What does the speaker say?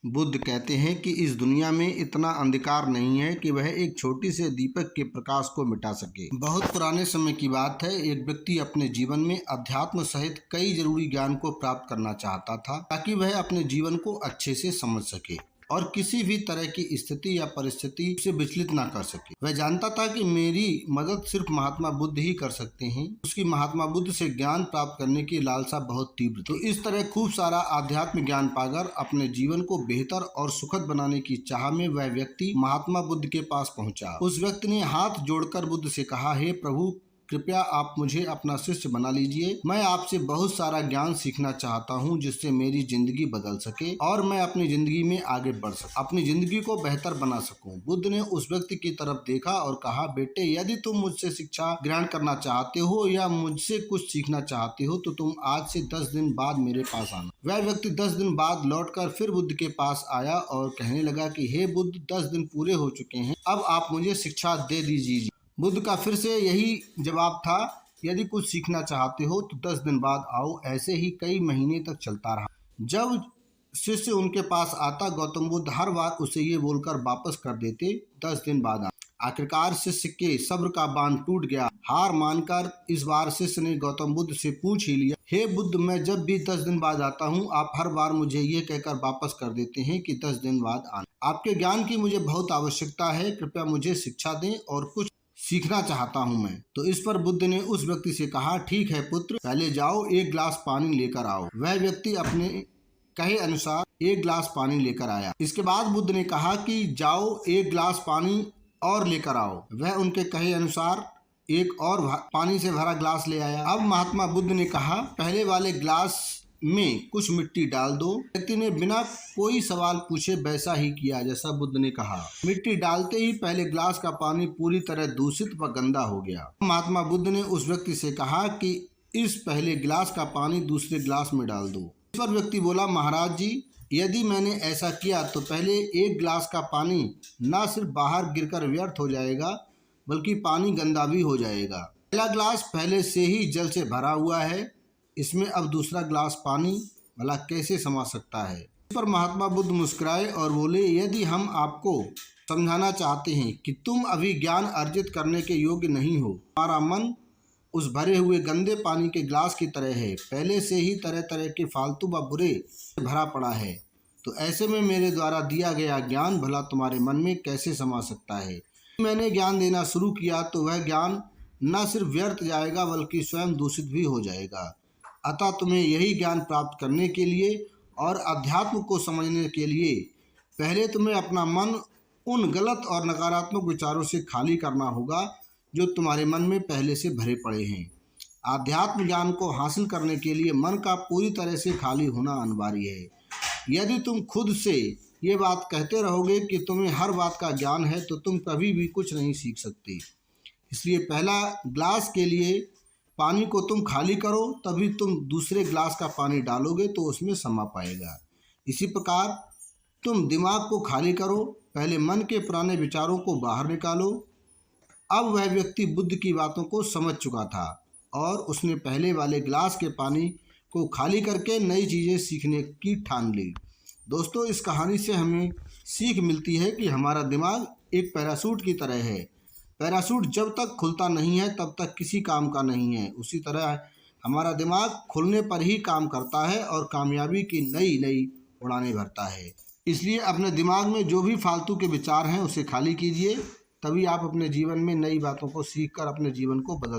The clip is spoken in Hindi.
बुद्ध कहते हैं कि इस दुनिया में इतना अंधकार नहीं है कि वह एक छोटी से दीपक के प्रकाश को मिटा सके। बहुत पुराने समय की बात है, एक व्यक्ति अपने जीवन में अध्यात्म सहित कई जरूरी ज्ञान को प्राप्त करना चाहता था ताकि वह अपने जीवन को अच्छे से समझ सके और किसी भी तरह की स्थिति या परिस्थिति से विचलित ना कर सके। वह जानता था कि मेरी मदद सिर्फ महात्मा बुद्ध ही कर सकते हैं। उसकी महात्मा बुद्ध से ज्ञान प्राप्त करने की लालसा बहुत तीव्र थी। तो इस तरह खूब सारा आध्यात्म ज्ञान पाकर अपने जीवन को बेहतर और सुखद बनाने की चाह में वह व्यक्ति महात्मा बुद्ध के पास पहुंचा। उस व्यक्ति ने हाथ जोड़कर बुद्ध से कहा, हे प्रभु, कृपया आप मुझे अपना शिष्य बना लीजिए। मैं आपसे बहुत सारा ज्ञान सीखना चाहता हूँ जिससे मेरी जिंदगी बदल सके और मैं अपनी जिंदगी में आगे बढ़ सकूं, अपनी जिंदगी को बेहतर बना सकूं। बुद्ध ने उस व्यक्ति की तरफ देखा और कहा, बेटे, यदि तुम मुझसे शिक्षा ग्रहण करना चाहते हो या मुझसे कुछ सीखना चाहते हो तो तुम आज से 10 दिन बाद मेरे पास आना। वह व्यक्ति 10 दिन बाद लौटकर फिर बुद्ध के पास आया और कहने लगा कि हे बुद्ध, 10 दिन पूरे हो चुके हैं, अब आप मुझे शिक्षा दे दीजिए। बुद्ध का फिर से यही जवाब था, यदि कुछ सीखना चाहते हो तो 10 दिन बाद आओ। ऐसे ही कई महीने तक चलता रहा। जब शिष्य उनके पास आता, गौतम बुद्ध हर बार उसे ये बोलकर वापस कर देते, 10 दिन बाद आ। आखिरकार शिष्य के सब्र का बांध टूट गया। हार मानकर इस बार शिष्य ने गौतम बुद्ध से पूछ ही लिया, हे बुद्ध, मैं जब भी 10 दिन बाद आता हूँ, आप हर बार मुझे ये कहकर वापस कर देते हैं कि 10 दिन बाद आना। आपके ज्ञान की मुझे बहुत आवश्यकता है, कृपया मुझे शिक्षा दें और कुछ सीखना चाहता हूं मैं। तो इस पर बुद्ध ने उस व्यक्ति से कहा, ठीक है पुत्र, पहले जाओ 1 गिलास पानी लेकर आओ। वह व्यक्ति अपने कहे अनुसार 1 गिलास पानी लेकर आया। इसके बाद बुद्ध ने कहा कि जाओ 1 गिलास पानी और लेकर आओ। वह उनके कहे अनुसार एक और पानी से भरा गिलास ले आया। अब महात्मा बुद्ध ने कहा, पहले वाले गिलास में कुछ मिट्टी डाल दो। व्यक्ति ने बिना कोई सवाल पूछे वैसा ही किया जैसा बुद्ध ने कहा। मिट्टी डालते ही पहले गिलास का पानी पूरी तरह दूषित व गंदा हो गया। महात्मा बुद्ध ने उस व्यक्ति से कहा कि इस पहले गिलास का पानी दूसरे गिलास में डाल दो। इस पर व्यक्ति बोला, महाराज जी, यदि मैंने ऐसा किया तो पहले 1 गिलास का पानी न सिर्फ बाहर गिरकर व्यर्थ हो जाएगा बल्कि पानी गंदा भी हो जाएगा। पहला गिलास पहले से ही जल से भरा हुआ है, इसमें अब दूसरा गिलास पानी भला कैसे समा सकता है। इस पर महात्मा बुद्ध मुस्कुराए और बोले, यदि हम आपको समझाना चाहते हैं कि तुम अभी ज्ञान अर्जित करने के योग्य नहीं हो, हमारा मन उस भरे हुए गंदे पानी के गिलास की तरह है, पहले से ही तरह तरह के फालतू व बुरे भरा पड़ा है, तो ऐसे में मेरे द्वारा दिया गया ज्ञान भला तुम्हारे मन में कैसे समा सकता है। मैंने ज्ञान देना शुरू किया तो वह ज्ञान न सिर्फ व्यर्थ जाएगा बल्कि स्वयं दूषित भी हो जाएगा। अतः तुम्हें यही ज्ञान प्राप्त करने के लिए और अध्यात्म को समझने के लिए पहले तुम्हें अपना मन उन गलत और नकारात्मक विचारों से खाली करना होगा जो तुम्हारे मन में पहले से भरे पड़े हैं। आध्यात्म ज्ञान को हासिल करने के लिए मन का पूरी तरह से खाली होना अनिवार्य है। यदि तुम खुद से ये बात कहते रहोगे कि तुम्हें हर बात का ज्ञान है तो तुम कभी भी कुछ नहीं सीख सकते। इसलिए पहला गिलास के लिए पानी को तुम खाली करो, तभी तुम दूसरे गिलास का पानी डालोगे तो उसमें समा पाएगा। इसी प्रकार तुम दिमाग को खाली करो, पहले मन के पुराने विचारों को बाहर निकालो। अब वह व्यक्ति बुद्ध की बातों को समझ चुका था और उसने पहले वाले गिलास के पानी को खाली करके नई चीज़ें सीखने की ठान ली। दोस्तों, इस कहानी से हमें सीख मिलती है कि हमारा दिमाग एक पैराशूट की तरह है। पैराशूट जब तक खुलता नहीं है तब तक किसी काम का नहीं है। उसी तरह हमारा दिमाग खुलने पर ही काम करता है और कामयाबी की नई नई उड़ानें भरता है। इसलिए अपने दिमाग में जो भी फालतू के विचार हैं उसे खाली कीजिए, तभी आप अपने जीवन में नई बातों को सीखकर अपने जीवन को बदल